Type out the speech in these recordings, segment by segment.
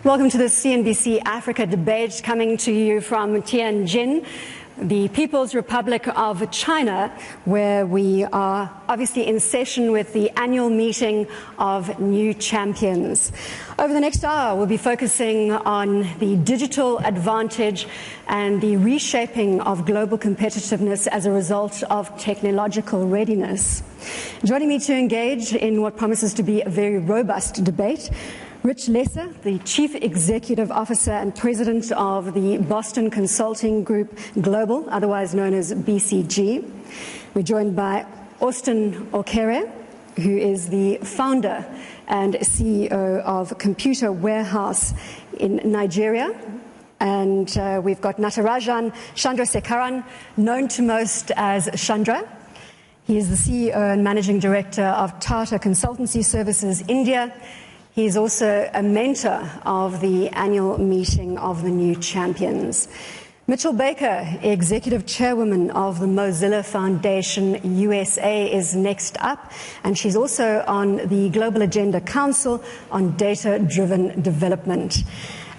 Welcome to the CNBC Africa debate, coming to you from Tianjin, the People's Republic of China, where we are obviously in session with the annual meeting of new champions. Over the next hour, we'll be focusing on the digital advantage and the reshaping of global competitiveness as a result of technological readiness. Joining me to engage in what promises to be a very robust debate, Rich Lesser, the Chief Executive Officer and President of the Boston Consulting Group Global, otherwise known as BCG. We're joined by Austin Okere, who is the founder and CEO of Computer Warehouse in Nigeria. And we've got Natarajan Chandrasekaran, known to most as Chandra. He is the CEO and Managing Director of Tata Consultancy Services India. He is also a mentor of the annual meeting of the new champions. Mitchell Baker, Executive Chairwoman of the Mozilla Foundation USA, is next up, and she's also on the Global Agenda Council on Data-Driven Development.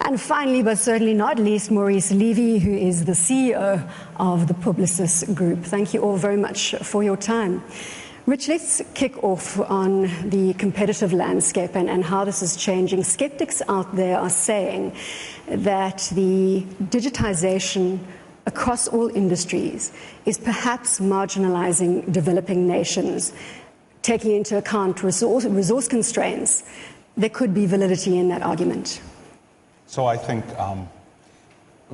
And finally, but certainly not least, Maurice Levy, who is the CEO of the Publicis Group. Thank you all very much for your time. Rich, let's kick off on the competitive landscape and how this is changing. Skeptics out there are saying that the digitization across all industries is perhaps marginalizing developing nations, taking into account resource constraints. There could be validity in that argument. So I think a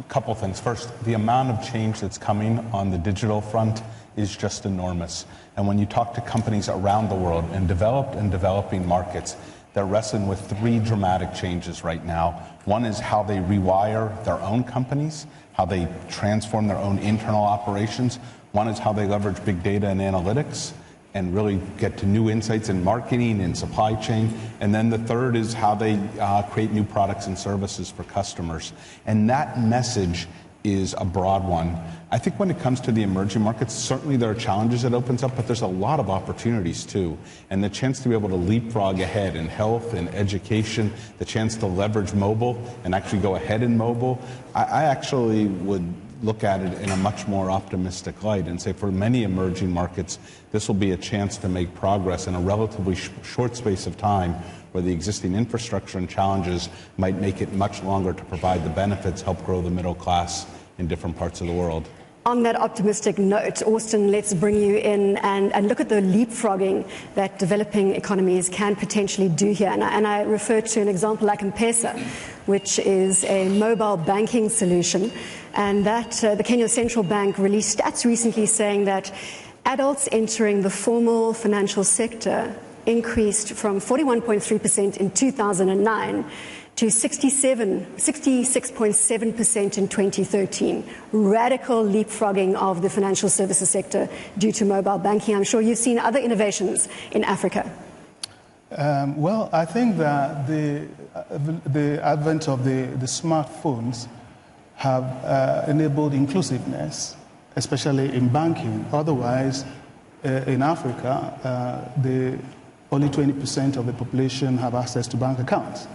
couple things. First, the amount of change that's coming on the digital front is just enormous. And when you talk to companies around the world in developed and developing markets, they're wrestling with three dramatic changes right now. One is how they rewire their own companies, how they transform their own internal operations. One is how they leverage big data and analytics and really get to new insights in marketing and supply chain. And then the third is how they create new products and services for customers. And that message is a broad one. I think when it comes to the emerging markets, certainly there are challenges it opens up, but there's a lot of opportunities too. And the chance to be able to leapfrog ahead in health and education, the chance to leverage mobile and actually go ahead in mobile, I actually would look at it in a much more optimistic light and say for many emerging markets, this will be a chance to make progress in a relatively short space of time, where the existing infrastructure and challenges might make it much longer to provide the benefits, help grow the middle class in different parts of the world. On that optimistic note, Austin, let's bring you in and look at the leapfrogging that developing economies can potentially do here. And I refer to an example like M-Pesa, which is a mobile banking solution. And that the Kenya Central Bank released stats recently saying that adults entering the formal financial sector increased from 41.3% in 2009 to 66.7% in 2013. Radical leapfrogging of the financial services sector due to mobile banking. I'm sure you've seen other innovations in Africa. Well, I think that the advent of the smartphones have enabled inclusiveness, especially in banking. Otherwise, in Africa, only 20% of the population have access to bank accounts.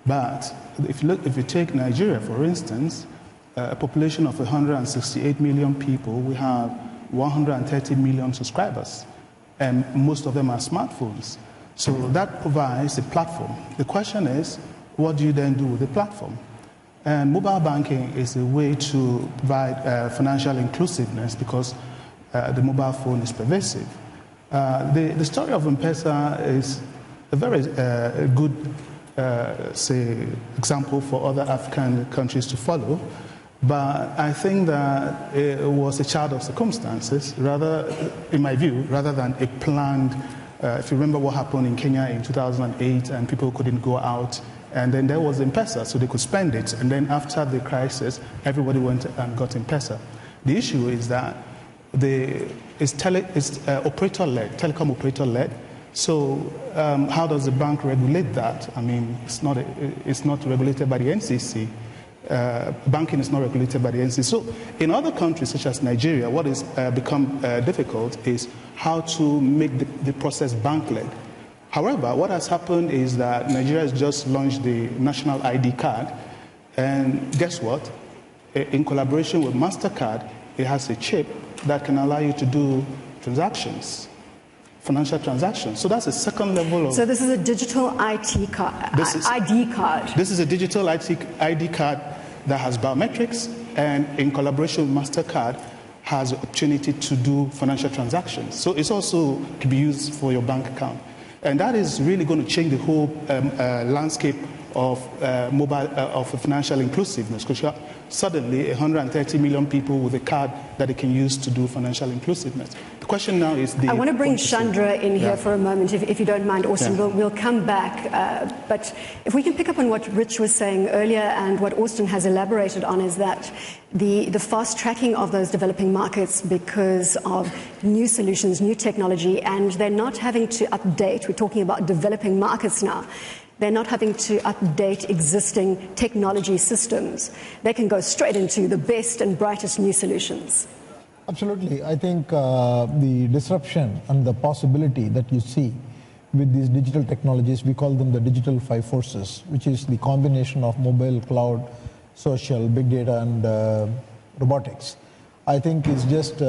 But if you take Nigeria, for instance, a population of 168 million people, we have 130 million subscribers, and most of them are smartphones. So that provides a platform. The question is, what do you then do with the platform? And mobile banking is a way to provide financial inclusiveness because the mobile phone is pervasive. The story of M-Pesa is a very good example for other African countries to follow. But I think that it was a child of circumstances, in my view, rather than a planned. If you remember what happened in Kenya in 2008 and people couldn't go out, and then there was M-Pesa, so they could spend it. And then after the crisis, everybody went and got M-Pesa. The issue is that it's operator-led, telecom operator-led. So how does the bank regulate that? I mean, it's not regulated by the NCC. Banking is not regulated by the NCC. So in other countries such as Nigeria, what has become difficult is how to make the process bank-led. However, what has happened is that Nigeria has just launched the national ID card, and guess what? In collaboration with MasterCard, it has a chip that can allow you to do transactions, financial transactions. So that's a second level of... So this is a digital ID card. This is a digital ID card that has biometrics, and in collaboration with MasterCard, has the opportunity to do financial transactions. So it's also can be used for your bank account. And that is really going to change the whole landscape of of financial inclusiveness, because suddenly 130 million people with a card that they can use to do financial inclusiveness. The question now is... I want to bring Chandra in here for a moment, if you don't mind, Austin. Yeah. We'll come back. But if we can pick up on what Rich was saying earlier and what Austin has elaborated on, is that the fast tracking of those developing markets because of new solutions, new technology, and they're not having to update. We're talking about developing markets now. They're not having to update existing technology systems. They can go straight into the best and brightest new solutions. Absolutely. I think the disruption and the possibility that you see with these digital technologies, we call them the digital five forces, which is the combination of mobile, cloud, social, big data, and robotics. I think is just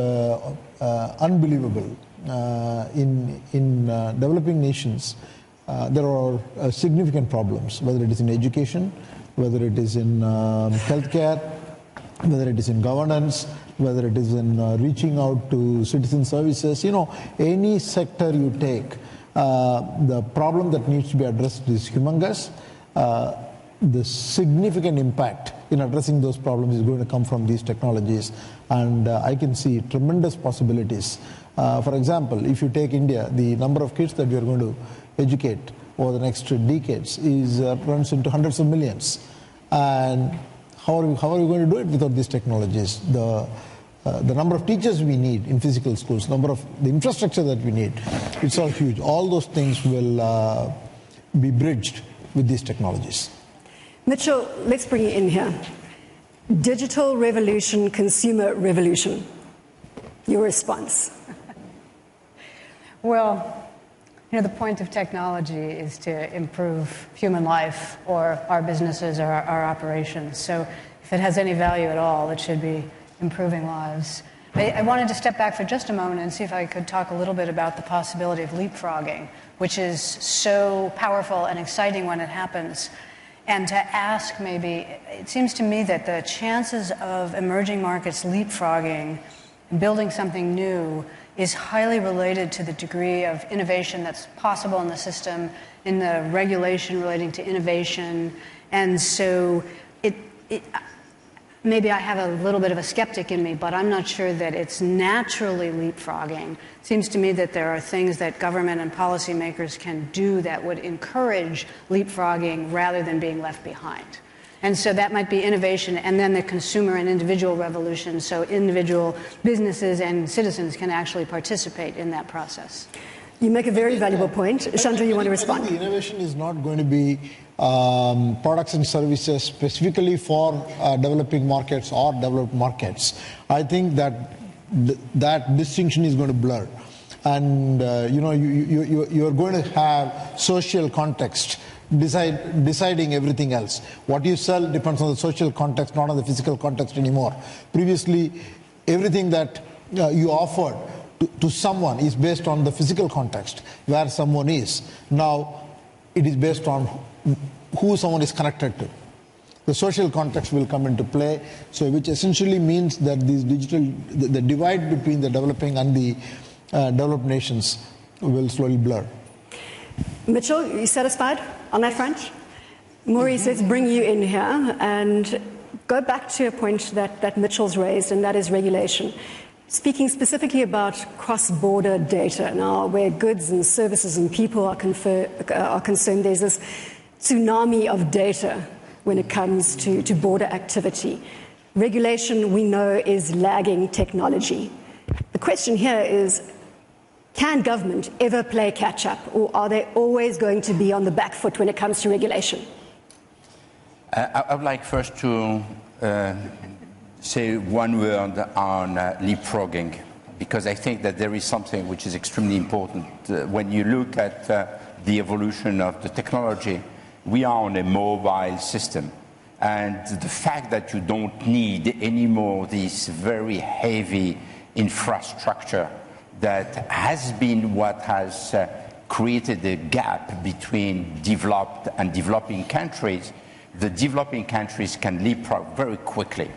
unbelievable. In developing nations, there are significant problems, whether it is in education, whether it is in healthcare, whether it is in governance, whether it is in reaching out to citizen services. You know, any sector you take, the problem that needs to be addressed is humongous. The significant impact in addressing those problems is going to come from these technologies, and I can see tremendous possibilities. For example, if you take India, the number of kids that we are going to educate over the next decades is runs into hundreds of millions. And how are we going to do it without these technologies? The number of teachers we need in physical schools, the infrastructure that we need, it's all huge. All those things will be bridged with these technologies. Mitchell, let's bring you in here. Digital revolution, consumer revolution. Your response? Well, you know, the point of technology is to improve human life or our businesses or our operations. So if it has any value at all, it should be improving lives. I wanted to step back for just a moment and see if I could talk a little bit about the possibility of leapfrogging, which is so powerful and exciting when it happens. And to ask maybe, it seems to me that the chances of emerging markets leapfrogging and building something new is highly related to the degree of innovation that's possible in the system, in the regulation relating to innovation. And so maybe I have a little bit of a skeptic in me, but I'm not sure that it's naturally leapfrogging. It seems to me that there are things that government and policymakers can do that would encourage leapfrogging rather than being left behind. And so that might be innovation, and then the consumer and individual revolution, so individual businesses and citizens can actually participate in that process. You make a very valuable point. Chandra, you want to respond? I think the innovation is not going to be products and services specifically for developing markets or developed markets. I think that that distinction is going to blur. And you're going to have social context deciding everything else. What you sell depends on the social context, not on the physical context anymore. Previously, everything that you offered to someone is based on the physical context, where someone is. Now, it is based on who someone is connected to. The social context will come into play, so which essentially means that these the divide between the developing and the developed nations will slowly blur. Mitchell, are you satisfied on that front? Maurice, let's bring you in here and go back to a point that Mitchell's raised, and that is regulation. Speaking specifically about cross-border data, now where goods and services and people are concerned, there's this tsunami of data when it comes to border activity. Regulation, we know, is lagging technology. The question here is, can government ever play catch-up, or are they always going to be on the back foot when it comes to regulation? I would like first to say one word on leapfrogging, because I think that there is something which is extremely important. When you look at the evolution of the technology, we are on a mobile system. And the fact that you don't need anymore this very heavy infrastructure that has been what has created a gap between developed and developing countries, the developing countries can leapfrog very quickly.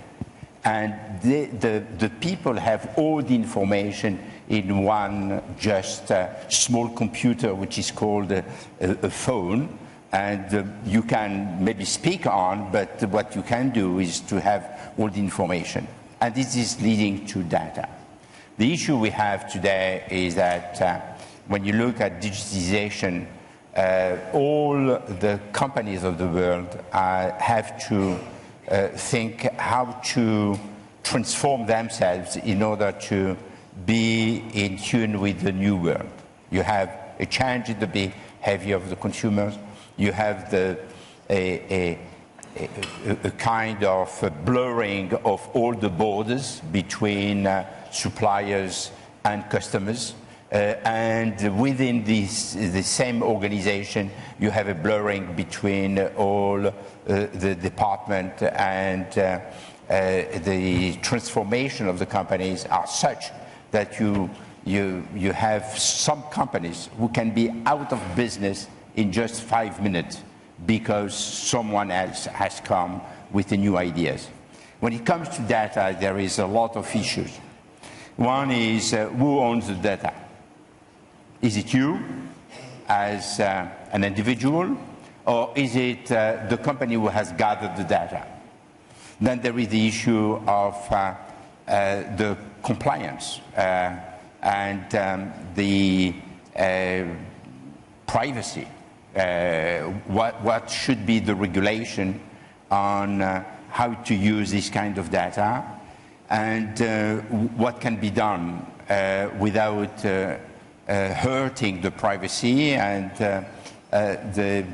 And the people have all the information in one just small computer, which is called a phone. And you can maybe speak on, but what you can do is to have all the information. And this is leading to data. The issue we have today is that when you look at digitization, all the companies of the world have to think how to transform themselves in order to be in tune with the new world. You have a change in the behavior of the consumers. You have a kind of blurring of all the borders between suppliers and customers. And within the same organization, you have a blurring between all the department, and the transformation of the companies are such that you have some companies who can be out of business in just 5 minutes because someone else has come with the new ideas. When it comes to data, there is a lot of issues. One is who owns the data? Is it you as an individual, or is it the company who has gathered the data? Then there is the issue of the compliance and the privacy. What should be the regulation on how to use this kind of data, and what can be done without hurting the privacy and the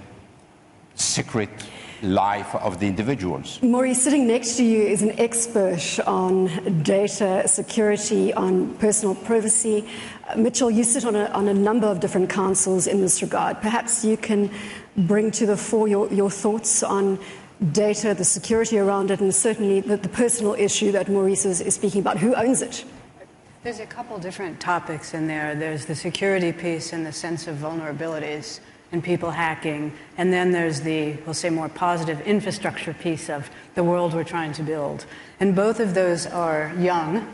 secret life of the individuals. Maurice, sitting next to you is an expert on data security, on personal privacy. Mitchell, you sit on a number of different councils in this regard. Perhaps you can bring to the fore your thoughts on data, the security around it, and certainly the personal issue that Maurice is speaking about. Who owns it? There's a couple different topics in there. There's the security piece and the sense of vulnerabilities and people hacking. And then there's the, we'll say, more positive infrastructure piece of the world we're trying to build. And both of those are young,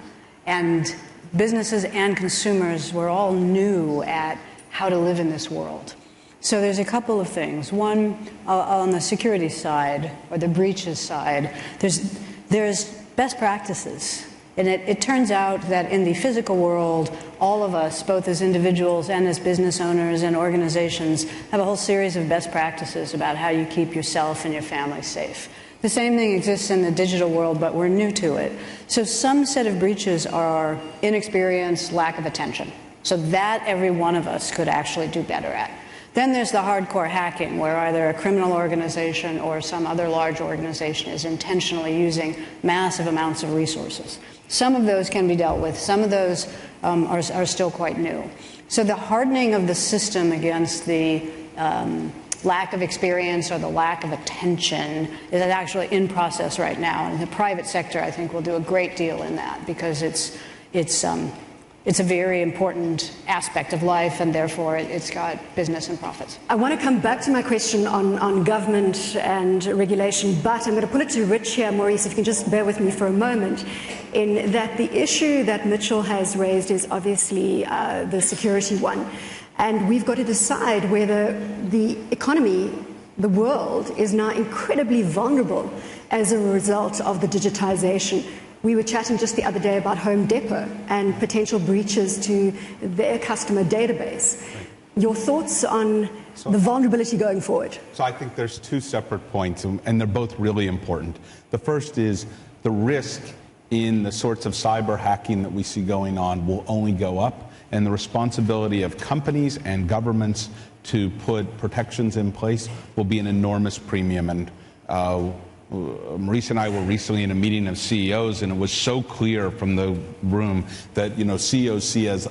and businesses and consumers were all new at how to live in this world. So there's a couple of things. One, on the security side, or the breaches side, there's best practices. And it turns out that in the physical world, all of us, both as individuals and as business owners and organizations, have a whole series of best practices about how you keep yourself and your family safe. The same thing exists in the digital world, but we're new to it. So some set of breaches are inexperience, lack of attention. So that every one of us could actually do better at. Then there's the hardcore hacking, where either a criminal organization or some other large organization is intentionally using massive amounts of resources. Some of those can be dealt with. Some of those are still quite new. So the hardening of the system against the lack of experience or the lack of attention is actually in process right now. And the private sector, I think, will do a great deal in that, because it's a very important aspect of life, and therefore it's got business and profits. I want to come back to my question on government and regulation, but I'm going to put it to Rich here. Maurice, if you can just bear with me for a moment, in that the issue that Mitchell has raised is obviously the security one. And we've got to decide whether the economy, the world, is now incredibly vulnerable as a result of the digitization. We were chatting just the other day about Home Depot and potential breaches to their customer database. Your thoughts on the vulnerability going forward? So I think there's two separate points, and they're both really important. The first is the risk in the sorts of cyber hacking that we see going on will only go up, and the responsibility of companies and governments to put protections in place will be an enormous premium. And Maurice and I were recently in a meeting of CEOs, and it was so clear from the room that CEOs see as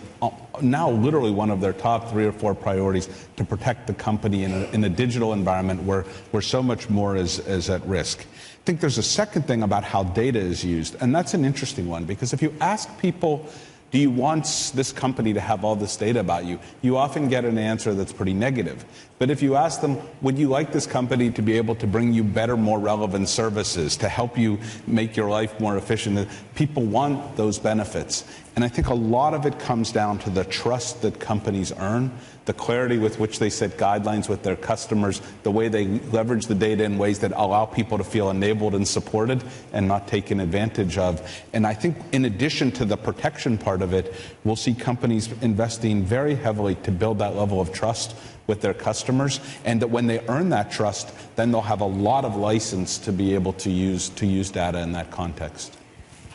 now literally one of their top 3 or 4 priorities to protect the company in a digital environment where so much more is at risk. I think there's a second thing about how data is used, and that's an interesting one, because if you ask people, do you want this company to have all this data about you? You often get an answer that's pretty negative. But if you ask them, would you like this company to be able to bring you better, more relevant services, to help you make your life more efficient? People want those benefits. And I think a lot of it comes down to the trust that companies earn, the clarity with which they set guidelines with their customers, the way they leverage the data in ways that allow people to feel enabled and supported and not taken advantage of. And I think in addition to the protection part of it, we'll see companies investing very heavily to build that level of trust with their customers, and that when they earn that trust, then they'll have a lot of license to be able to use data in that context.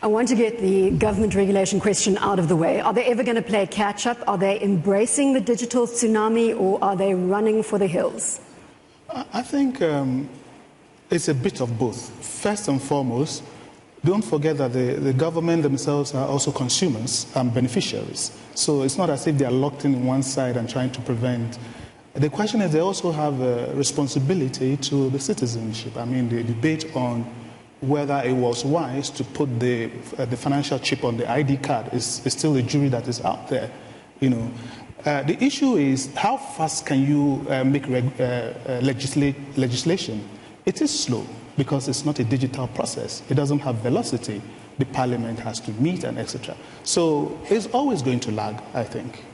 I want to get the government regulation question out of the way. Are they ever going to play catch up? Are they embracing the digital tsunami, or are they running for the hills? I think it's a bit of both. First and foremost, don't forget that the government themselves are also consumers and beneficiaries. So it's not as if they are locked in one side and trying to prevent. The question is they also have a responsibility to the citizenship. I mean, the debate on whether it was wise to put the financial chip on the ID card is still a jury that is out there. The issue is how fast can you make legislation? It is slow because it's not a digital process. It doesn't have velocity. The parliament has to meet and etc. So it's always going to lag, I think.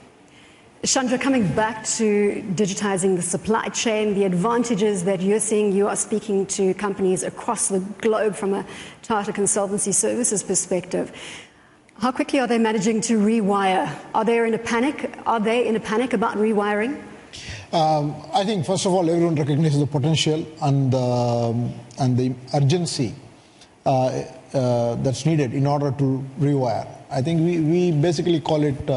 Chandra, coming back to digitizing the supply chain, the advantages that you're seeing, you are speaking to companies across the globe from a Tata Consultancy Services perspective. How quickly are they managing to rewire? Are they in a panic? Are they in a panic about rewiring? I think, first of all, everyone recognizes the potential and the urgency that's needed in order to rewire. I think we basically call it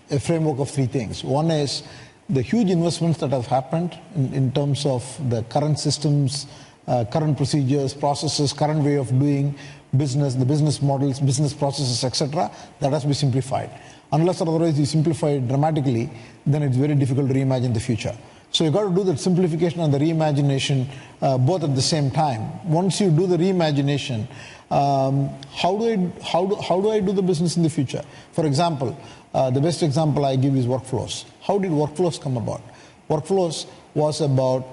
a framework of 3 things. One is the huge investments that have happened in terms of the current systems, current procedures, processes, current way of doing business, the business models, business processes, etc. That has to be simplified. Unless or otherwise you simplify it dramatically, then it's very difficult to reimagine the future. So you've got to do that simplification and the reimagination both at the same time. Once you do the reimagination, how do I do the business in the future? For example, the best example I give is workflows. How did workflows come about? Workflows was about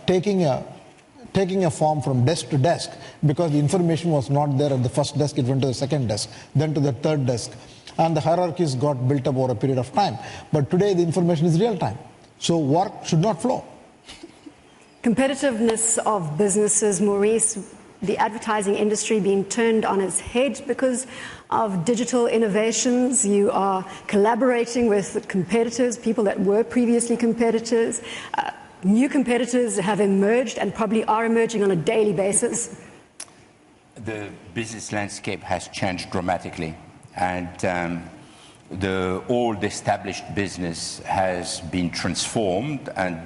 taking a form from desk to desk because the information was not there at the first desk, it went to the second desk, then to the third desk. And the hierarchies got built up over a period of time. But today the information is real time. So work should not flow. Competitiveness of businesses, Maurice, the advertising industry being turned on its head because of digital innovations. You are collaborating with competitors, people that were previously competitors. New competitors have emerged and probably are emerging on a daily basis. The business landscape has changed dramatically, and the old established business has been transformed and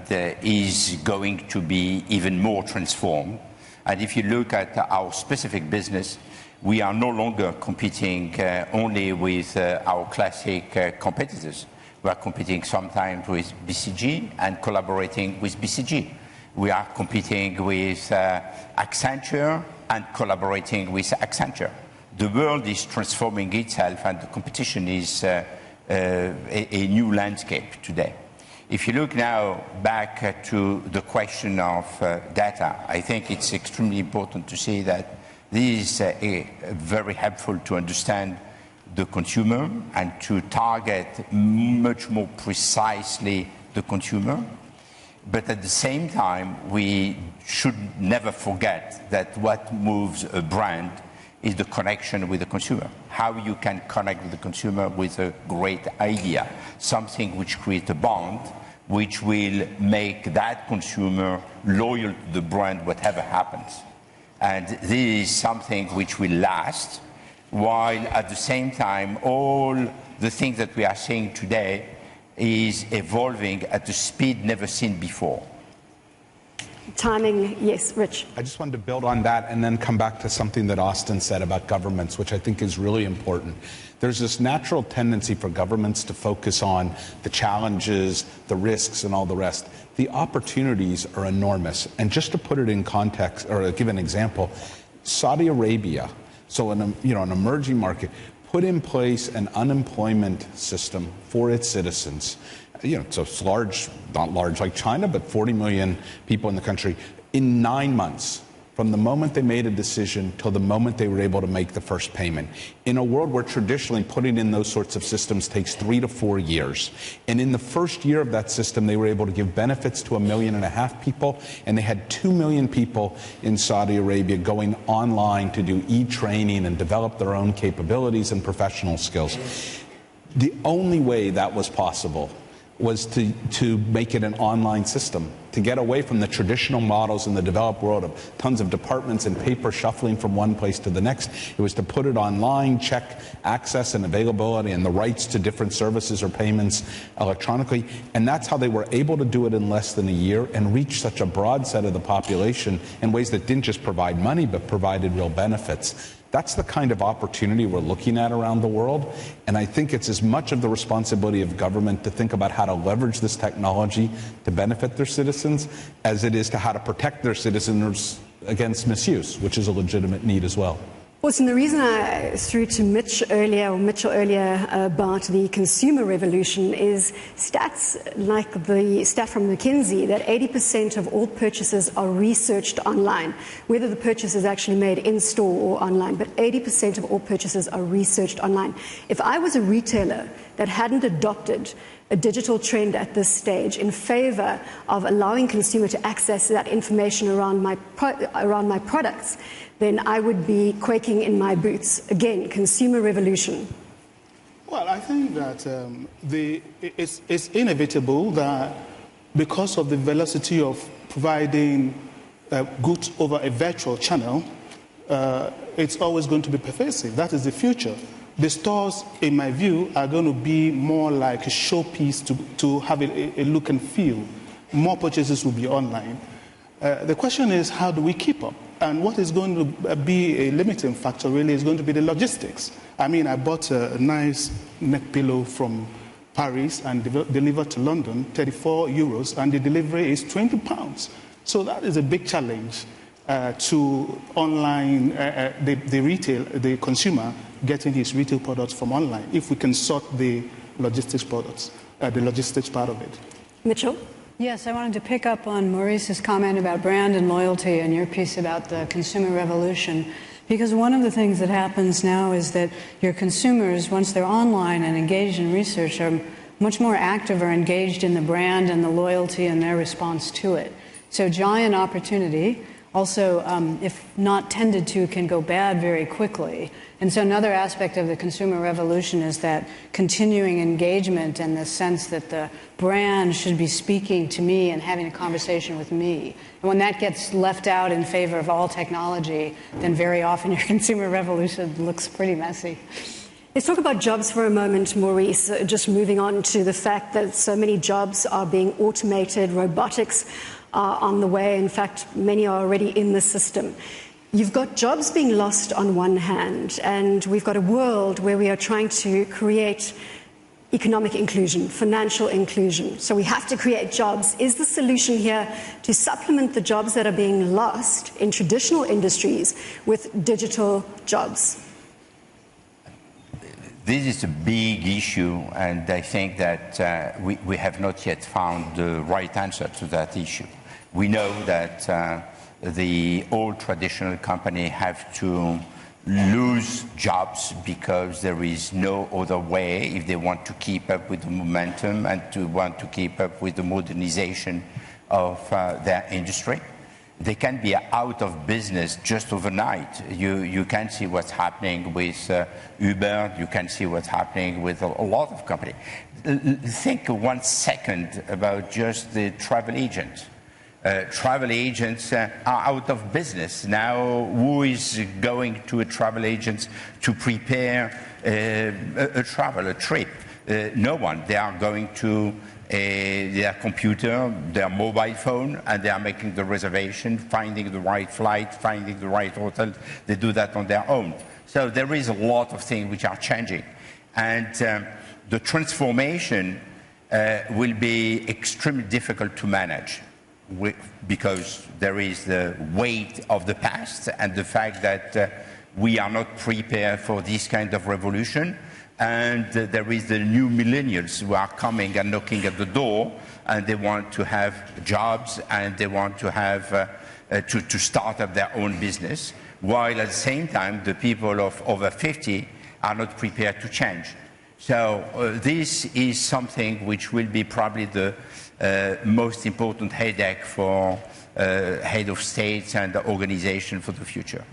is going to be even more transformed. And if you look at our specific business, we are no longer competing only with our classic competitors. We are competing sometimes with BCG and collaborating with BCG. We are competing with Accenture and collaborating with Accenture. The world is transforming itself and the competition is a new landscape today. If you look now back to the question of data, I think it's extremely important to see that this is very helpful to understand the consumer and to target much more precisely the consumer. But at the same time, we should never forget that what moves a brand is the connection with the consumer. How you can connect with the consumer with a great idea, something which creates a bond, which will make that consumer loyal to the brand whatever happens. And this is something which will last, while at the same time all the things that we are seeing today is evolving at a speed never seen before. timing, yes, Rich. I just wanted to build on that and then come back to something that Austin said about governments, which I think is really important. There's this natural tendency for governments to focus on the challenges, the risks, and all the rest. The opportunities are enormous. And just to put it in context, or give an example, Saudi Arabia, so an emerging market, put in place an unemployment system for its citizens. So it's large, not large like China, but 40 million people in the country in 9 months, from the moment they made a decision till the moment they were able to make the first payment. In a world where traditionally putting in those sorts of systems takes 3 to 4 years. And in the first year of that system, they were able to give benefits to 1.5 million people, and they had 2 million people in Saudi Arabia going online to do e-training and develop their own capabilities and professional skills. The only way that was possible was to make it an online system, to get away from the traditional models in the developed world of tons of departments and paper shuffling from one place to the next. It was to put it online, check access and availability and the rights to different services or payments electronically. And that's how they were able to do it in less than a year and reach such a broad set of the population in ways that didn't just provide money, but provided real benefits. That's the kind of opportunity we're looking at around the world. And I think it's as much of the responsibility of government to think about how to leverage this technology to benefit their citizens as it is to how to protect their citizens against misuse, which is a legitimate need as well. Austin, the reason I threw to Mitchell earlier about the consumer revolution is stats like the stat from McKinsey that 80% of all purchases are researched online, whether the purchase is actually made in store or online, but 80% of all purchases are researched online. If I was a retailer that hadn't adopted a digital trend at this stage in favor of allowing consumer to access that information around my products, then I would be quaking in my boots. Again, consumer revolution. Well, I think that it's inevitable that because of the velocity of providing goods over a virtual channel, it's always going to be pervasive. That is the future. The stores, in my view, are going to be more like a showpiece to have a look and feel. More purchases will be online. The question is, how do we keep up? And what is going to be a limiting factor really is going to be the logistics. I mean, I bought a nice neck pillow from Paris and delivered to London, 34 euros, and the delivery is 20 pounds. So that is a big challenge to online, the consumer getting his retail products from online, if we can sort the logistics products, the logistics part of it. Mitchell? Yes, I wanted to pick up on Maurice's comment about brand and loyalty and your piece about the consumer revolution, because one of the things that happens now is that your consumers, once they're online and engaged in research, are much more active or engaged in the brand and the loyalty and their response to it. So giant opportunity. Also, if not tended to, can go bad very quickly. And so another aspect of the consumer revolution is that continuing engagement and the sense that the brand should be speaking to me and having a conversation with me. And when that gets left out in favor of all technology, then very often your consumer revolution looks pretty messy. Let's talk about jobs for a moment, Maurice. Just moving on to the fact that so many jobs are being automated, robotics are on the way. In fact, many are already in the system. You've got jobs being lost on one hand, and we've got a world where we are trying to create economic inclusion, financial inclusion. So we have to create jobs. Is the solution here to supplement the jobs that are being lost in traditional industries with digital jobs? This is a big issue, and I think that we have not yet found the right answer to that issue. We know that the old traditional companies have to lose jobs because there is no other way if they want to keep up with the momentum and to want to keep up with the modernization of their industry. They can be out of business just overnight. You can see what's happening with Uber. You can see what's happening with a lot of companies. Think 1 second about just the travel agents. Travel agents are out of business. Now, who is going to a travel agent to prepare a trip? No one. They are going to their computer, their mobile phone, and they are making the reservation, finding the right flight, finding the right hotel. They do that on their own. So there is a lot of things which are changing. And the transformation will be extremely difficult to manage because there is the weight of the past and the fact that we are not prepared for this kind of revolution. And there is the new millennials who are coming and knocking at the door, and they want to have jobs and they want to have to start up their own business, while at the same time the people of over 50 are not prepared to change. So this is something which will be probably the most important headache for head of states and the organization for the future.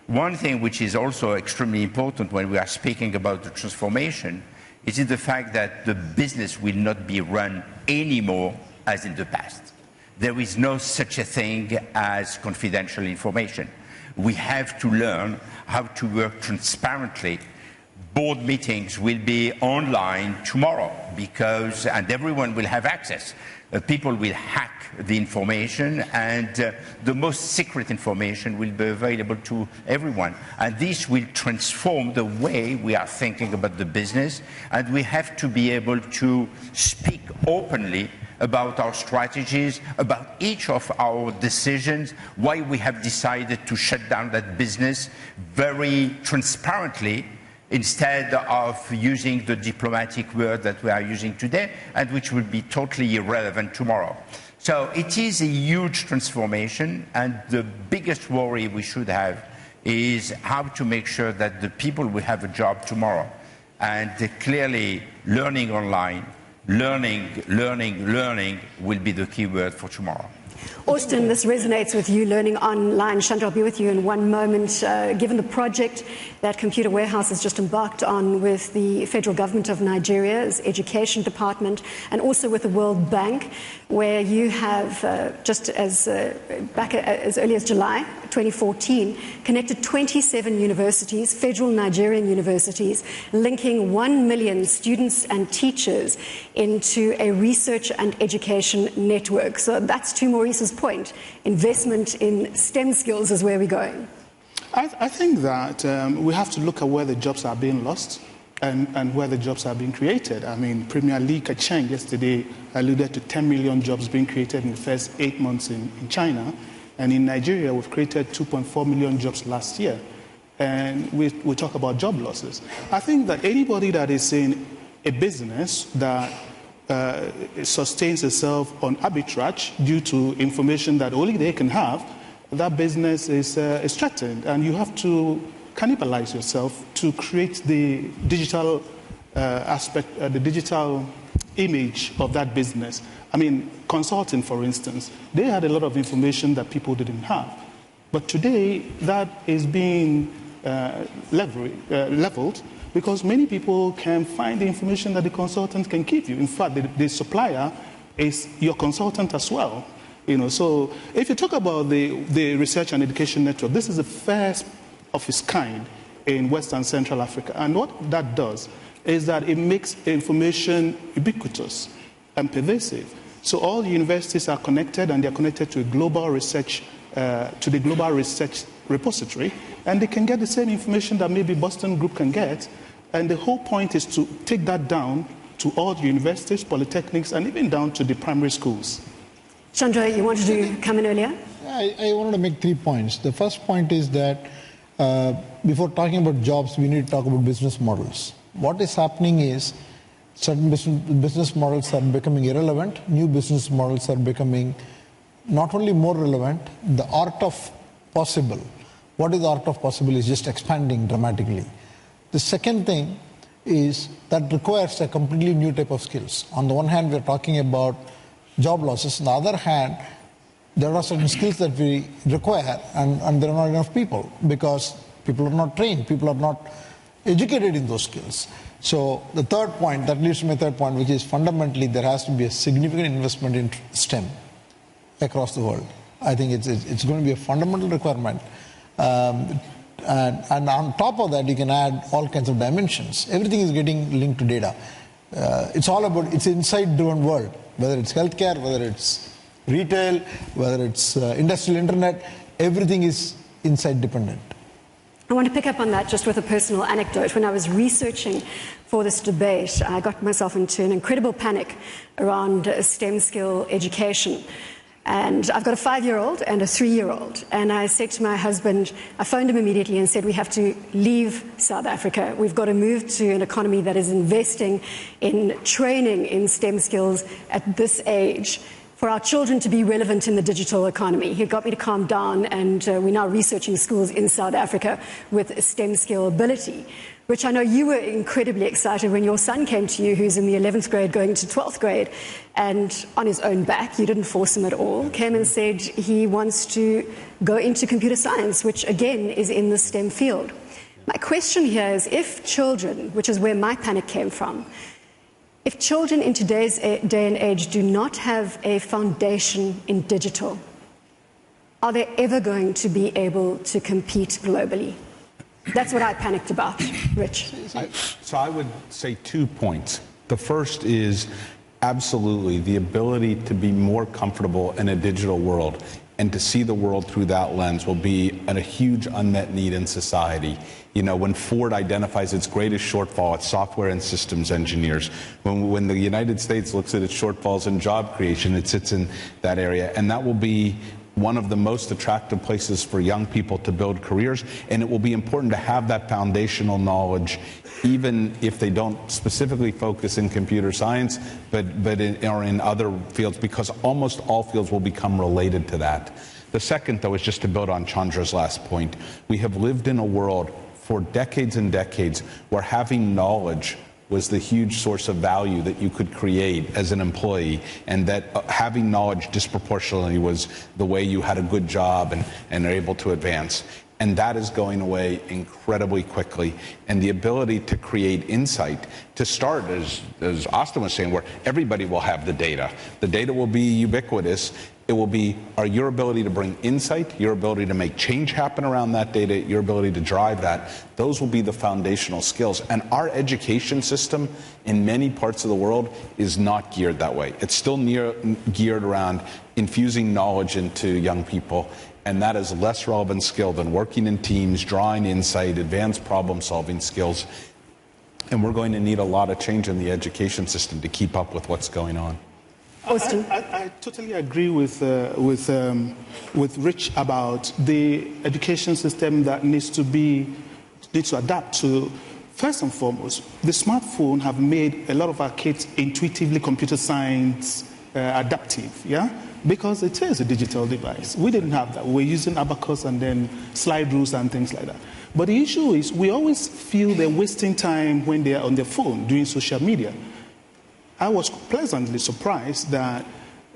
One thing which is also extremely important when we are speaking about the transformation is the fact that the business will not be run anymore as in the past. There is no such a thing as confidential information. We have to learn how to work transparently. Board meetings will be online tomorrow and everyone will have access. People will hack the information, and the most secret information will be available to everyone. And this will transform the way we are thinking about the business, and we have to be able to speak openly about our strategies, about each of our decisions, why we have decided to shut down that business very transparently, instead of using the diplomatic word that we are using today and which will be totally irrelevant tomorrow. So it is a huge transformation, and the biggest worry we should have is how to make sure that the people will have a job tomorrow. And clearly learning online, learning will be the key word for tomorrow. Austin, this resonates with you, learning online. Chandra, I'll be with you in one moment. Given the project that Computer Warehouse has just embarked on with the federal government of Nigeria's education department, and also with the World Bank, where you have, just as back as early as July 2014, connected 27 universities, federal Nigerian universities, linking 1 million students and teachers into a research and education network. So that's to Maurice's point. Investment in STEM skills is where we're going. I think that we have to look at where the jobs are being lost and where the jobs are being created. I mean, Premier Li Keqiang yesterday alluded to 10 million jobs being created in the first 8 months in China. And in Nigeria, we've created 2.4 million jobs last year. And we talk about job losses. I think that anybody that is in a business that sustains itself on arbitrage due to information that only they can have, that business is threatened. And you have to cannibalize yourself to create the digital aspect, the digital image of that business. I mean, consulting, for instance, they had a lot of information that people didn't have. But today, that is being leveled because many people can find the information that the consultant can give you. In fact, the supplier is your consultant as well. You know, so if you talk about the Research and Education Network, this is the first of its kind in West and Central Africa. And what that does is that it makes information ubiquitous and pervasive. So all the universities are connected, and they're connected to a global research, to the global research repository, and they can get the same information that maybe Boston Group can get. And the whole point is to take that down to all the universities, polytechnics, and even down to the primary schools. Chandra, you wanted to come in earlier? I wanted to make 3 points. The first point is that before talking about jobs, we need to talk about business models. What is happening is certain business models are becoming irrelevant. New business models are becoming not only more relevant, the art of possible. What is the art of possible is just expanding dramatically. The second thing is that requires a completely new type of skills. On the one hand, we're talking about job losses. On the other hand, there are certain skills that we require, and there are not enough people because people are not trained, people are not educated in those skills. So the third point, that leads to my third point, which is fundamentally there has to be a significant investment in STEM across the world. I think it's going to be a fundamental requirement. And on top of that, you can add all kinds of dimensions. Everything is getting linked to data. It's all about, it's an insight-driven world, whether it's healthcare, whether it's retail, whether it's industrial internet, everything is insight-dependent. I want to pick up on that just with a personal anecdote. When I was researching for this debate, I got myself into an incredible panic around STEM skill education. And I've got a 5-year-old and a 3-year-old. And I said to my husband, I phoned him immediately and said, we have to leave South Africa. We've got to move to an economy that is investing in training in STEM skills at this age, for our children to be relevant in the digital economy. He got me to calm down, and we're now researching schools in South Africa with STEM skill ability, which I know you were incredibly excited when your son came to you, who's in the 11th grade going to 12th grade, and on his own back, you didn't force him at all, came and said he wants to go into computer science, which again is in the STEM field. My question here is, if children, which is where my panic came from, if children in today's day and age do not have a foundation in digital, are they ever going to be able to compete globally? That's what I panicked about, Rich. So I would say 2 points. The first is absolutely the ability to be more comfortable in a digital world and to see the world through that lens will be a huge unmet need in society. You know, when Ford identifies its greatest shortfall, it's software and systems engineers. When the United States looks at its shortfalls in job creation, it sits in that area. And that will be one of the most attractive places for young people to build careers. And it will be important to have that foundational knowledge, even if they don't specifically focus in computer science, but in other fields, because almost all fields will become related to that. The second, though, is just to build on Chandra's last point. We have lived in a world for decades and decades where having knowledge was the huge source of value that you could create as an employee, and that having knowledge disproportionately was the way you had a good job and are able to advance. And that is going away incredibly quickly. And the ability to create insight, to start, as Austin was saying, where everybody will have the data. The data will be ubiquitous. It will be your ability to bring insight, your ability to make change happen around that data, your ability to drive that. Those will be the foundational skills. And our education system in many parts of the world is not geared that way. It's still geared around infusing knowledge into young people. And that is less relevant skill than working in teams, drawing insight, advanced problem-solving skills. And we're going to need a lot of change in the education system to keep up with what's going on. Austin? I totally agree with Rich about the education system that needs to adapt to. First and foremost, the smartphone have made a lot of our kids intuitively computer science adaptive, yeah? Because it is a digital device. We didn't have that. We're using abacus and then slide rules and things like that. But the issue is we always feel they're wasting time when they're on their phone doing social media. I was pleasantly surprised that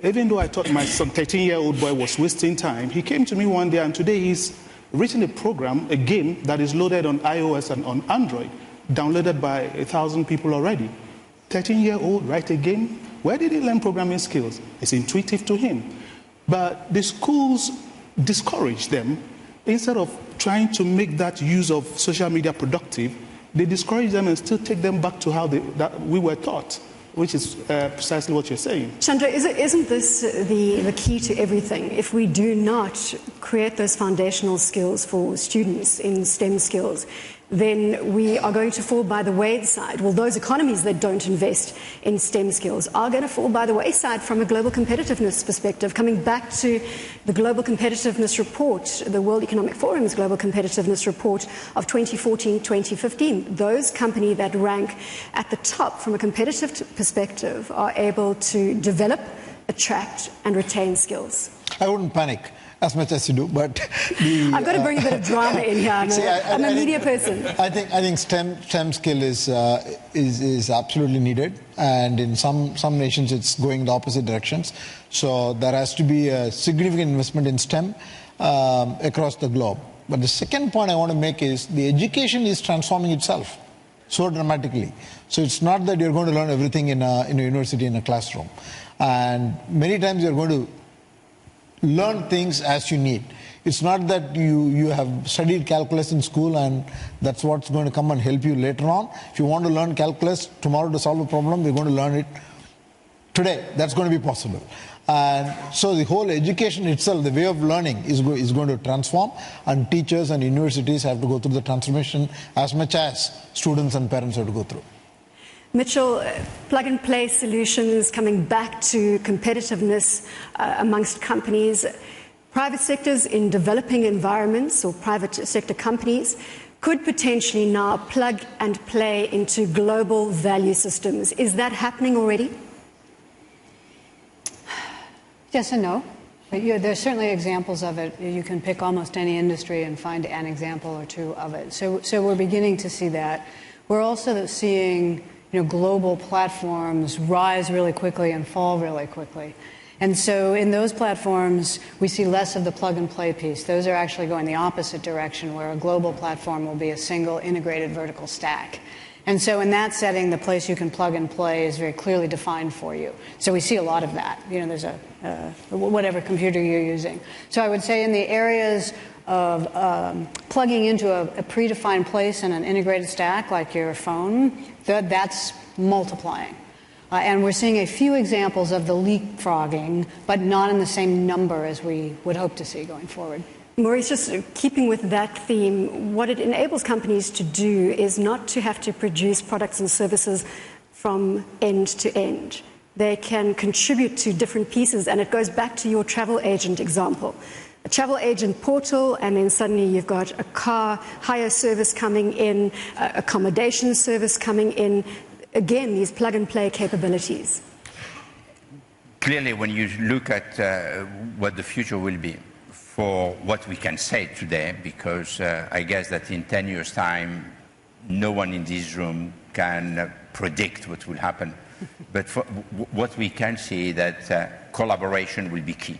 even though I thought my son, 13-year-old boy, was wasting time, he came to me one day and today he's written a program, a game that is loaded on iOS and on Android, downloaded by 1,000 people already. 13-year-old write a game? Where did he learn programming skills? It's intuitive to him. But the schools discourage them. Instead of trying to make that use of social media productive, they discourage them and still take them back to how that we were taught, which is precisely what you're saying. Chandra, isn't this the key to everything? If we do not create those foundational skills for students in STEM skills, then we are going to fall by the wayside. Well, those economies that don't invest in STEM skills are going to fall by the wayside from a global competitiveness perspective. Coming back to the Global Competitiveness Report, the World Economic Forum's Global Competitiveness Report of 2014-2015, those companies that rank at the top from a competitive perspective are able to develop, attract, and retain skills. I wouldn't panic as much as you do, but I've got to bring a bit of drama in here. I'm a media person. I think STEM skill is absolutely needed, and in some nations it's going the opposite directions. So there has to be a significant investment in STEM across the globe. But the second point I want to make is the education is transforming itself so dramatically. So it's not that you're going to learn everything in a university, in a classroom, and many times you're going to learn things as you need. It's not that you have studied calculus in school and that's what's going to come and help you later on. If you want to learn calculus tomorrow to solve a problem, we're going to learn it today. That's going to be possible. And so the whole education itself, the way of learning is going to transform, and teachers and universities have to go through the transformation as much as students and parents have to go through. Mitchell, plug-and-play solutions, coming back to competitiveness amongst companies. Private sectors in developing environments or private sector companies could potentially now plug and play into global value systems. Is that happening already? Yes and no. But there's certainly examples of it. You can pick almost any industry and find an example or two of it. So we're beginning to see that. We're also seeing global platforms rise really quickly and fall really quickly. And so in those platforms, we see less of the plug-and-play piece. Those are actually going the opposite direction, where a global platform will be a single integrated vertical stack. And so in that setting, the place you can plug and play is very clearly defined for you. So we see a lot of that. There's whatever computer you're using. So I would say in the areas of plugging into a predefined place in an integrated stack, like your phone, that's multiplying. And we're seeing a few examples of the leapfrogging, but not in the same number as we would hope to see going forward. Maurice, just keeping with that theme, what it enables companies to do is not to have to produce products and services from end to end. They can contribute to different pieces, and it goes back to your travel agent example. A travel agent portal, and then suddenly you've got a car hire service coming in, accommodation service coming in. Again, these plug-and-play capabilities. Clearly, when you look at what the future will be, for what we can say today, because I guess that in 10 years' time, no one in this room can predict what will happen. But for what we can see that collaboration will be key.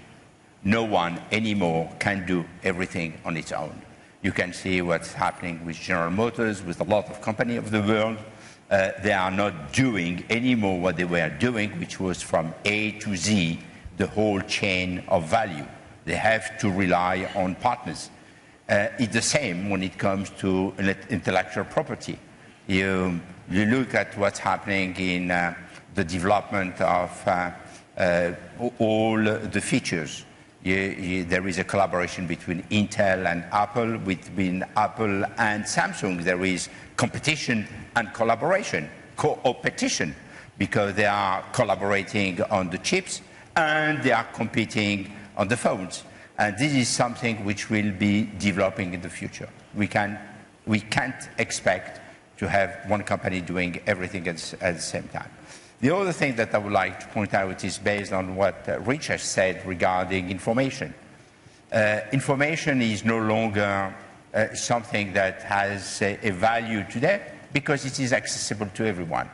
No one anymore can do everything on its own. You can see what's happening with General Motors, with a lot of companies of the world. They are not doing anymore what they were doing, which was from A to Z, the whole chain of value. They have to rely on partners. It's the same when it comes to intellectual property. You look at what's happening in the development of all the features. There is a collaboration between Intel and Apple, between Apple and Samsung. There is competition and collaboration, co-opetition, because they are collaborating on the chips and they are competing on the phones. And this is something which will be developing in the future. We can't expect to have one company doing everything at the same time. The other thing that I would like to point out is based on what Rich has said regarding information. Information is no longer something that has a value today because it is accessible to everyone.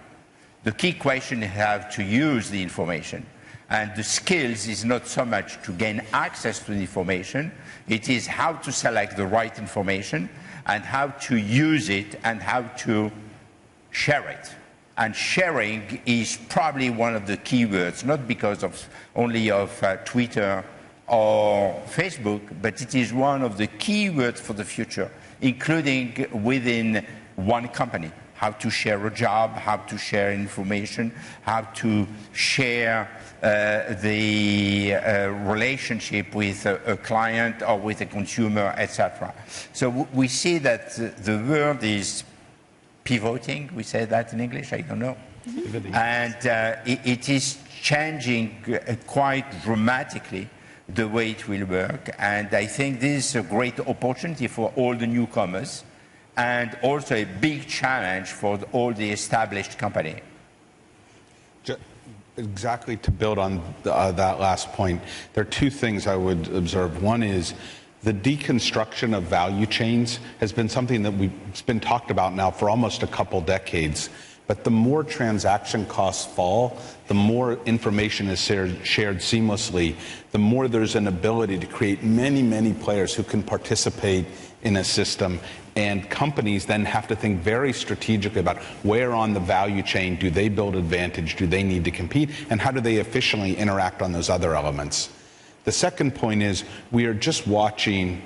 The key question is how to use the information. And the skills is not so much to gain access to the information, it is how to select the right information and how to use it and how to share it. And sharing is probably one of the key words, not because of only of Twitter or Facebook, but it is one of the key words for the future, including within one company. How to share a job, how to share information, how to share the relationship with a client or with a consumer, etc. So we see that the world is pivoting, we say that in English, I don't know. And it is changing quite dramatically the way it will work. And I think this is a great opportunity for all the newcomers and also a big challenge for all the established companies. Exactly, to build on that last point, there are two things I would observe. One is the deconstruction of value chains has been something that it's been talked about now for almost a couple decades. But the more transaction costs fall, the more information is shared seamlessly, the more there's an ability to create many, many players who can participate in a system. And companies then have to think very strategically about where on the value chain do they build advantage, do they need to compete, and how do they efficiently interact on those other elements. The second point is we are just watching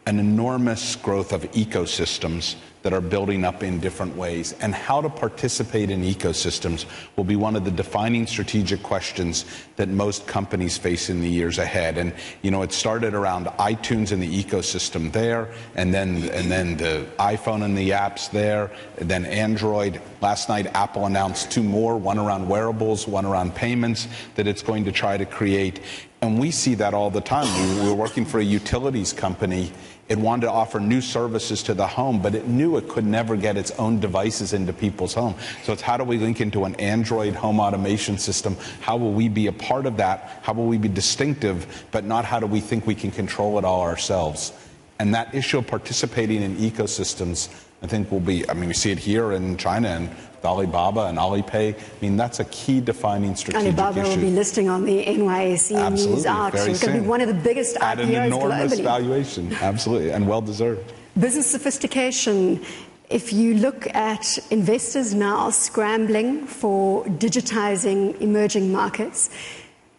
an enormous growth of ecosystems that are building up in different ways. And how to participate in ecosystems will be one of the defining strategic questions that most companies face in the years ahead. And it started around iTunes and the ecosystem there, and then the iPhone and the apps there, and then Android. Last night, Apple announced 2 more, one around wearables, one around payments, that it's going to try to create. And we see that all the time. We were working for a utilities company. It wanted to offer new services to the home, but it knew it could never get its own devices into people's home. So it's how do we link into an Android home automation system? How will we be a part of that? How will we be distinctive, but not how do we think we can control it all ourselves? And that issue of participating in ecosystems, I think will be, we see it here in China and Alibaba and Alipay. That's a key defining strategic Alibaba issue. will be listing on the NYSE News Out. It's going to be one of the biggest at IPOs an enormous globally. Valuation, absolutely, and well deserved. Business sophistication. If you look at investors now scrambling for digitizing emerging markets,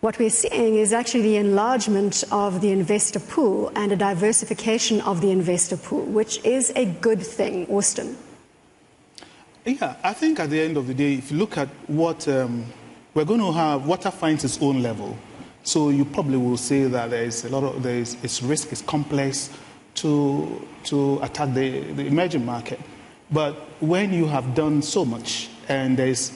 what we're seeing is actually the enlargement of the investor pool and a diversification of the investor pool, which is a good thing. Austin. Yeah, I think at the end of the day, if you look at what we're going to have, water finds its own level. So you probably will say that it's risk, it's complex to attack the emerging market. But when you have done so much and there's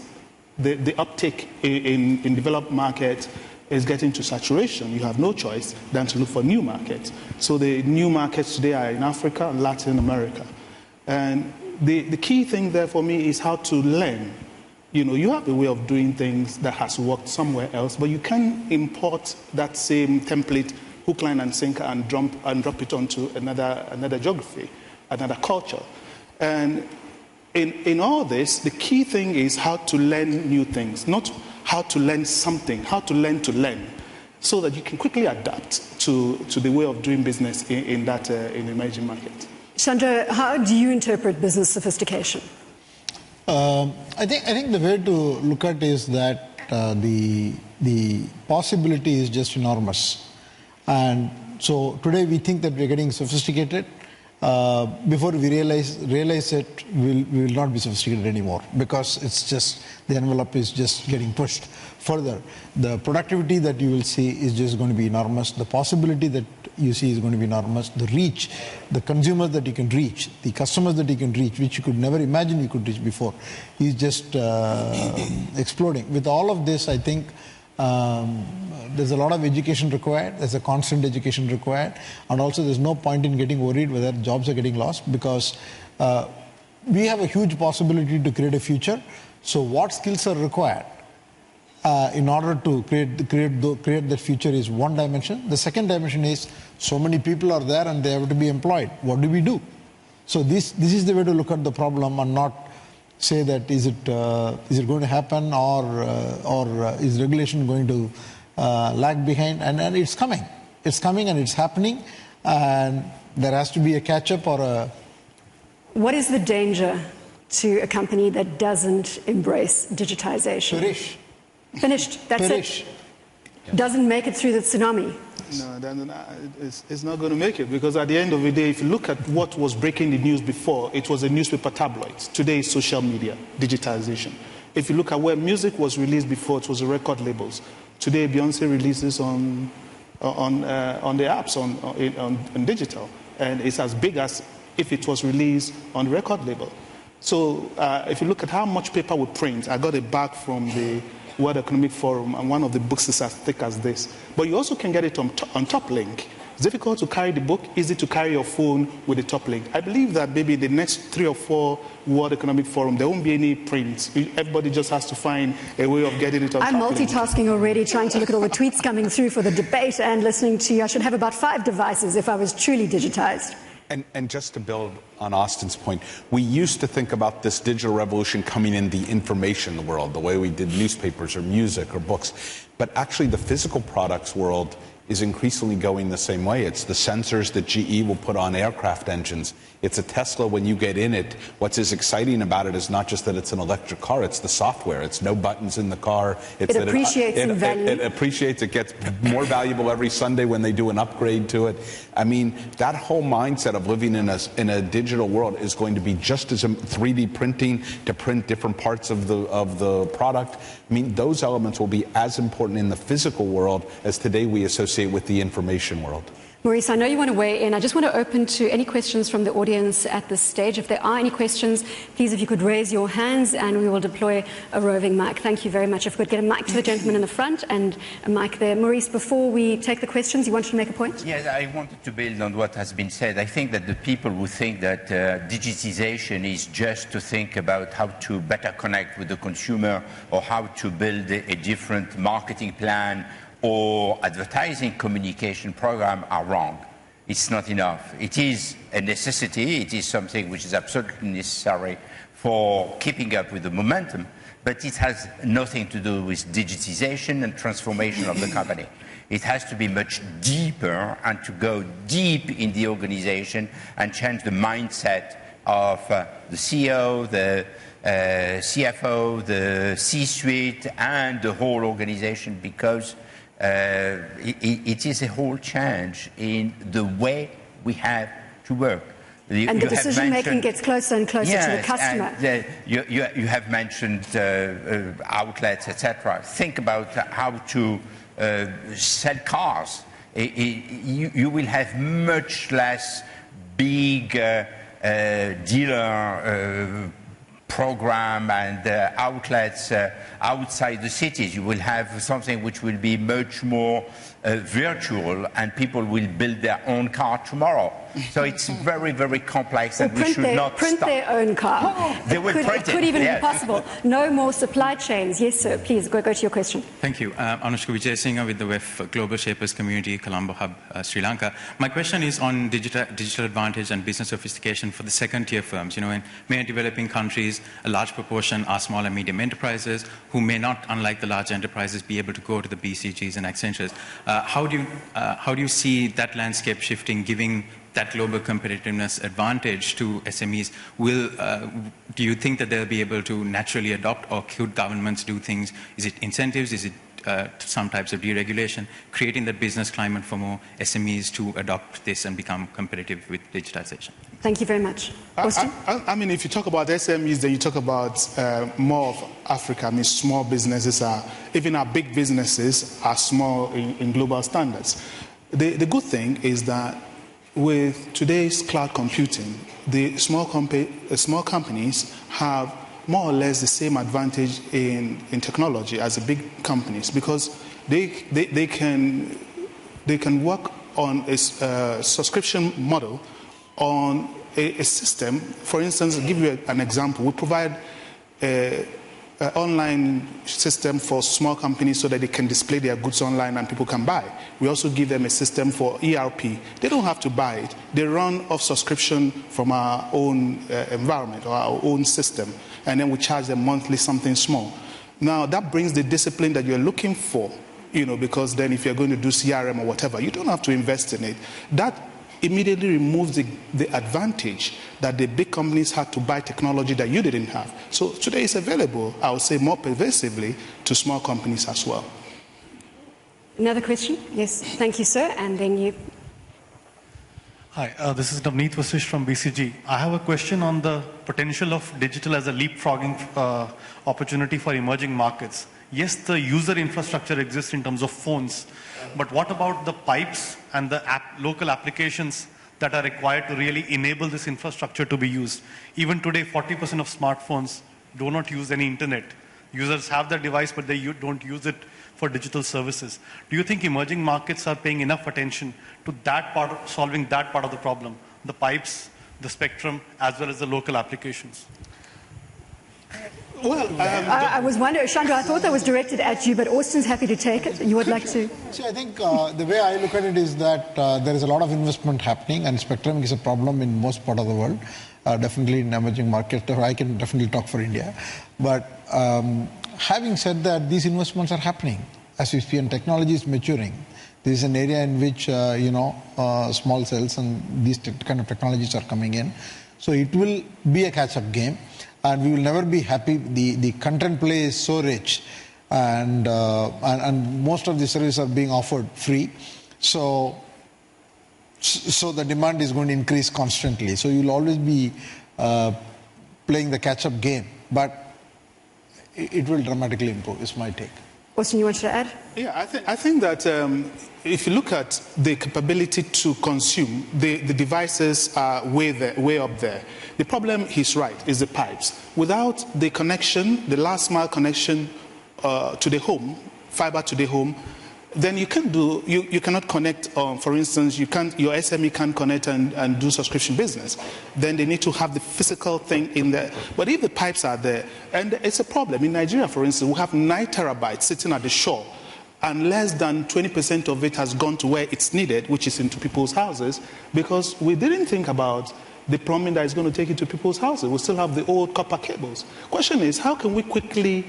the uptake in developed markets is getting to saturation, you have no choice than to look for new markets. So the new markets today are in Africa and Latin America. And the key thing there for me is how to learn. You have a way of doing things that has worked somewhere else, but you can import that same template, hook, line, and sinker, and drop it onto another geography, another culture. And in all this, the key thing is how to learn new things, not how to learn something, how to learn, so that you can quickly adapt to the way of doing business in emerging market. Chandra, how do you interpret business sophistication? I think the way to look at it is that the possibility is just enormous. And so today we think that we're getting sophisticated. Before we realize it, we will not be sophisticated anymore, because it's just the envelope is just getting pushed further. The productivity that you will see is just going to be enormous. The possibility that you see is going to be enormous. The reach, the consumers that you can reach, the customers that you can reach, which you could never imagine you could reach before, is just exploding. With all of this, I think there's a lot of education required. There's a constant education required. And also there's no point in getting worried whether jobs are getting lost, because we have a huge possibility to create a future. So what skills are required in order to create that future is one dimension. The second dimension is so many people are there and they have to be employed. What do we do? So this is the way to look at the problem, and not say that is it going to happen, or is regulation going to lag behind? And it's coming. It's coming and it's happening, and there has to be a catch-up or a... What is the danger to a company that doesn't embrace digitization? Perish. Finished. That's Perish. it. Doesn't make it through the tsunami. No, it's not going to make it, because at the end of the day, if you look at what was breaking the news before, it was a newspaper tabloids. Today is social media, digitization. If you look at where music was released before, it was the record labels. Today, Beyonce releases on the apps, on digital, and it's as big as if it was released on the record label. So if you look at how much paper we print, I got it back from the World Economic Forum, and one of the books is as thick as this. But you also can get it on top link. It's difficult to carry the book, easy to carry your phone with the top link. I believe that maybe the next 3 or 4 World Economic Forum, there won't be any prints. Everybody just has to find a way of getting it on top link. I'm multitasking already, trying to look at all the tweets coming through for the debate and listening to you. I should have about 5 devices if I was truly digitized. And just to build on Austin's point, we used to think about this digital revolution coming in the information world, the way we did newspapers or music or books. But actually the physical products world is increasingly going the same way. It's the sensors that GE will put on aircraft engines. It's a Tesla when you get in it. What's as exciting about it is not just that it's an electric car, it's the software. It's no buttons in the car. It's it appreciates in value. It appreciates. It gets more valuable every Sunday when they do an upgrade to it. I mean, that whole mindset of living in a digital world is going to be just as 3D printing to print different parts of the product. I mean, those elements will be as important in the physical world as today we associate with the information world. Maurice, I know you want to weigh in. I just want to open to any questions from the audience at this stage. If there are any questions, please, if you could raise your hands and we will deploy a roving mic. Thank you very much. If we could get a mic to the gentleman in the front and a mic there. Maurice, before we take the questions, you wanted to make a point? Yes, I wanted to build on what has been said. I think that the people who think that digitization is just to think about how to better connect with the consumer or how to build a different marketing plan or advertising communication program are wrong. It's not enough. It is a necessity. It is something which is absolutely necessary for keeping up with the momentum, but it has nothing to do with digitization and transformation of the company. It has to be much deeper and to go deep in the organization and change the mindset of the CEO, the CFO, the C-suite, and the whole organization, because it is a whole change in the way we have to work. And the decision-making gets closer and closer to the customer. And, you have mentioned outlets, etc. Think about how to sell cars. You will have much less big dealer program and outlets outside the cities. You will have something which will be much more virtual, and people will build their own car tomorrow. So it's very, very complex, and we should not print their own car. They will print it. It could even be possible. No more supply chains. Yes, sir. Please go to your question. Thank you. Anushka Vijay Singh with the WEF Global Shapers Community, Colombo Hub, Sri Lanka. My question is on digital advantage and business sophistication for the second-tier firms. You know, in many developing countries, a large proportion are small and medium enterprises who may not, unlike the large enterprises, be able to go to the BCGs and Accentures. How do you see that landscape shifting, giving that global competitiveness advantage to SMEs? Do you think that they'll be able to naturally adopt, or could governments do things? Is it incentives? Is it some types of deregulation, creating that business climate for more SMEs to adopt this and become competitive with digitization? Thank you very much. Austin? I mean, if you talk about SMEs, then you talk about more of Africa. I mean, small businesses even our big businesses are small in global standards. The good thing is that with today's cloud computing, the small companies have more or less the same advantage in technology as the big companies, because they can work on a subscription model on a system. For instance, I'll give you an example. We provide an online system for small companies so that they can display their goods online and people can buy. We also give them a system for ERP. They don't have to buy it. They run off subscription from our own environment or our own system, and then we charge them monthly something small. Now, that brings the discipline that you're looking for, you know, because then if you're going to do CRM or whatever, you don't have to invest in it. That immediately removes the advantage that the big companies had to buy technology that you didn't have. So today it's available, I would say, more pervasively to small companies as well. Another question? Yes, thank you, sir. And then you. Hi, this is Navneet Vasish from BCG. I have a question on the potential of digital as a leapfrogging opportunity for emerging markets. Yes, the user infrastructure exists in terms of phones, but what about the pipes and the local applications that are required to really enable this infrastructure to be used? Even today, 40% of smartphones do not use any internet. Users have the device, but they don't use it for digital services. Do you think emerging markets are paying enough attention to that part of solving that part of the problem, the pipes, the spectrum, as well as the local applications? Well, I was wondering, Chandra, I thought that was directed at you, but Austin's happy to take it. You would like to? See, I think the way I look at it is that there is a lot of investment happening, and spectrum is a problem in most part of the world, definitely in emerging markets. I can definitely talk for India. But having said that, these investments are happening as we see, and technology is maturing. This is an area in which, small cells and these kind of technologies are coming in. So it will be a catch-up game, and we will never be happy. The content play is so rich, and most of the services are being offered free. So the demand is going to increase constantly. So you'll always be playing the catch-up game, but it will dramatically improve, is my take. Austin, you wanted to add? Yeah, I think that if you look at the capability to consume, the devices are way up there. The problem, he's right, is the pipes. Without the connection, the last mile connection to the home, fiber to the home, then you cannot connect, for instance, your SME can't connect and do subscription business. Then they need to have the physical thing in there. But if the pipes are there, and it's a problem. In Nigeria, for instance, we have 9 terabytes sitting at the shore, and less than 20% of it has gone to where it's needed, which is into people's houses, because we didn't think about the plumbing that is going to take it to people's houses. We still have the old copper cables. Question is, how can we quickly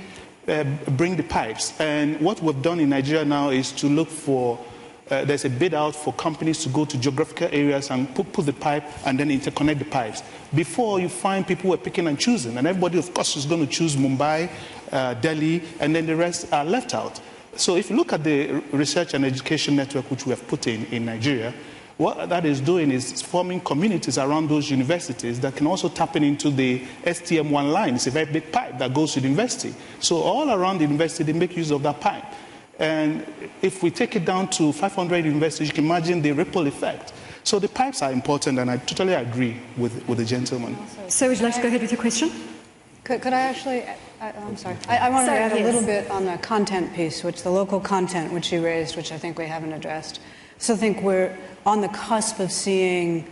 bring the pipes? And what we've done in Nigeria now is to look for, there's a bid out for companies to go to geographical areas and put the pipe and then interconnect the pipes. Before, you find people were picking and choosing, and everybody, of course, is going to choose Mumbai, Delhi, and then the rest are left out. So if you look at the research and education network which we have put in Nigeria, what that is doing is forming communities around those universities that can also tap into the STM1 line. It's a very big pipe that goes to the university. So all around the university, they make use of that pipe. And if we take it down to 500 universities, you can imagine the ripple effect. So the pipes are important, and I totally agree with the gentleman. So would you like to go ahead with your question? Could I actually, I'm sorry. I wanted to add a little bit on the content piece, which the local content which you raised, which I think we haven't addressed. So I think we're on the cusp of seeing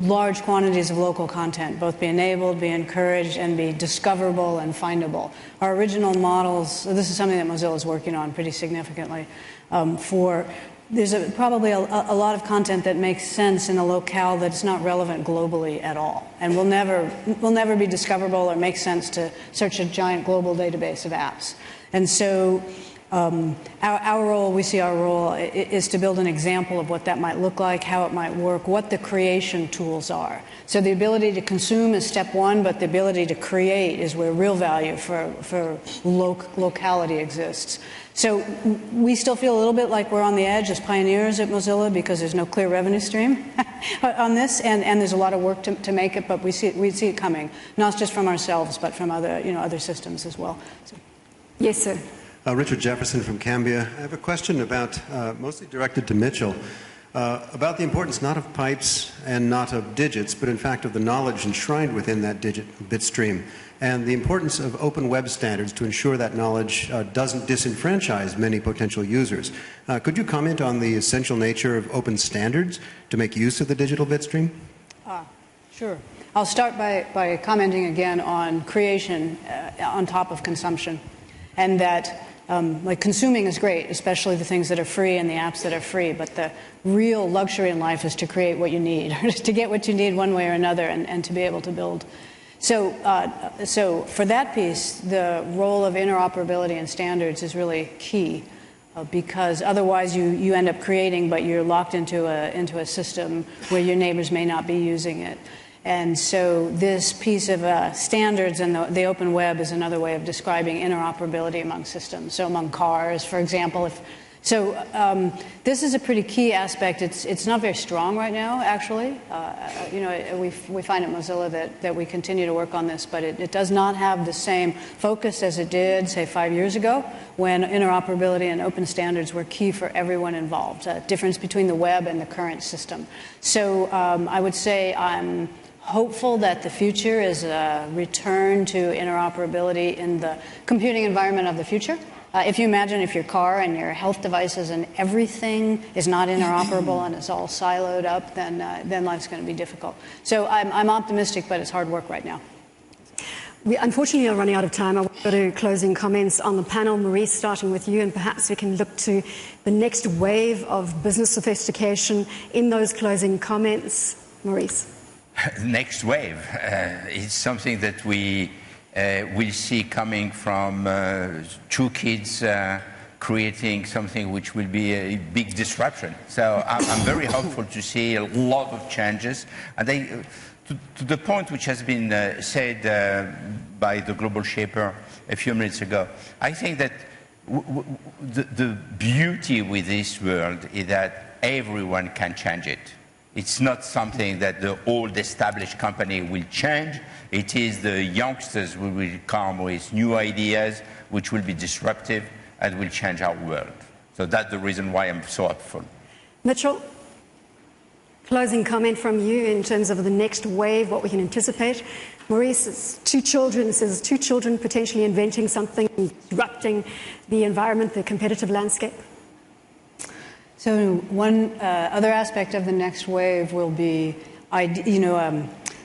large quantities of local content, both be enabled, be encouraged, and be discoverable and findable. Our original models, this is something that Mozilla is working on pretty significantly, there's probably a lot of content that makes sense in a locale that's not relevant globally at all, and will never be discoverable or make sense to search a giant global database of apps. And so our role, we see our role, is to build an example of what that might look like, how it might work, what the creation tools are. So the ability to consume is step one, but the ability to create is where real value for locality exists. So we still feel a little bit like we're on the edge as pioneers at Mozilla because there's no clear revenue stream on this, and there's a lot of work to make it, but we see it coming, not just from ourselves, but from other systems as well. So. Yes, sir. Richard Jefferson from Cambia. I have a question about, mostly directed to Mitchell, about the importance not of pipes and not of digits, but in fact of the knowledge enshrined within that bit stream, and the importance of open web standards to ensure that knowledge doesn't disenfranchise many potential users. Could you comment on the essential nature of open standards to make use of the digital bit stream? Sure. I'll start by commenting again on creation on top of consumption, and that like consuming is great, especially the things that are free and the apps that are free, but the real luxury in life is to create what you need, or to get what you need one way or another, and to be able to build. So for that piece, the role of interoperability and standards is really key, because otherwise you end up creating, but you're locked into a system where your neighbors may not be using it. And so this piece of standards and the open web is another way of describing interoperability among systems. So among cars, for example, this is a pretty key aspect. It's not very strong right now, actually. We find at Mozilla that we continue to work on this, but it does not have the same focus as it did, say, 5 years ago, when interoperability and open standards were key for everyone involved. Difference between the web and the current system. So I would say I'm hopeful that the future is a return to interoperability in the computing environment of the future. If you imagine if your car and your health devices and everything is not interoperable and it's all siloed up, then life's going to be difficult. So I'm optimistic, but it's hard work right now. We unfortunately are running out of time. I want to go to closing comments on the panel. Maurice, starting with you, and perhaps we can look to the next wave of business sophistication in those closing comments. Maurice. Next wave is something that we will see coming from 2 kids creating something which will be a big disruption. So I'm very hopeful to see a lot of changes. And to the point which has been said by the global shaper a few minutes ago, I think that the beauty with this world is that everyone can change it. It's not something that the old established company will change. It is the youngsters who will come with new ideas which will be disruptive and will change our world. So that's the reason why I'm so hopeful. Mitchell, closing comment from you in terms of the next wave, what we can anticipate. Maurice has 2 children, says 2 children potentially inventing something, disrupting the environment, the competitive landscape. So one other aspect of the next wave will be,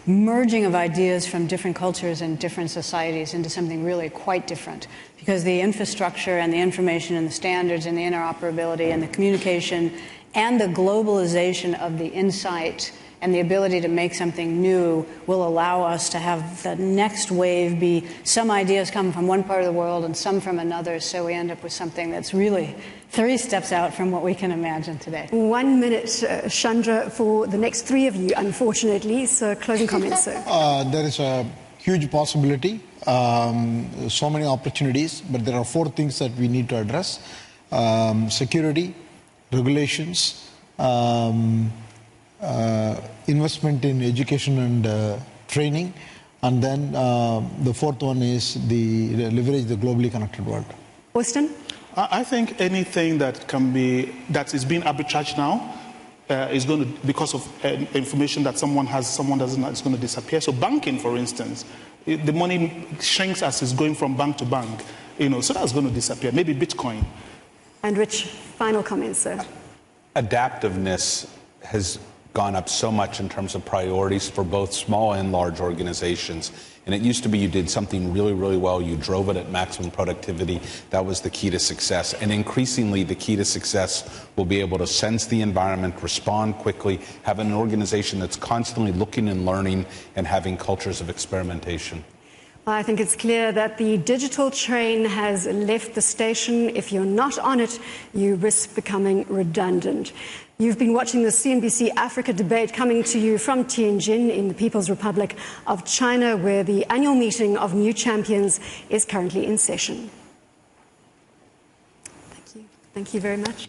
merging of ideas from different cultures and different societies into something really quite different. Because the infrastructure and the information and the standards and the interoperability and the communication and the globalization of the insight and the ability to make something new will allow us to have the next wave be some ideas come from one part of the world and some from another, so we end up with something that's really 3 steps out from what we can imagine today. 1 minute, Chandra, for the next 3 of you, unfortunately. So closing comments, sir. There is a huge possibility, so many opportunities, but there are 4 things that we need to address. Security, regulations, investment in education and training, and then the 4th one is the leverage the globally connected world. Austin? I think anything that is being arbitraged now is going to, because of information that someone has, someone doesn't, it's going to disappear. So banking, for instance, the money shrinks as it's going from bank to bank, so that's going to disappear. Maybe Bitcoin. And Rich, final comments, sir. Adaptiveness has gone up so much in terms of priorities for both small and large organizations. And it used to be you did something really, really well, you drove it at maximum productivity. That was the key to success. And increasingly, the key to success will be able to sense the environment, respond quickly, have an organization that's constantly looking and learning, and having cultures of experimentation. I think it's clear that the digital train has left the station. If you're not on it, you risk becoming redundant. You've been watching the CNBC Africa debate coming to you from Tianjin in the People's Republic of China, where the annual meeting of new champions is currently in session. Thank you. Thank you very much.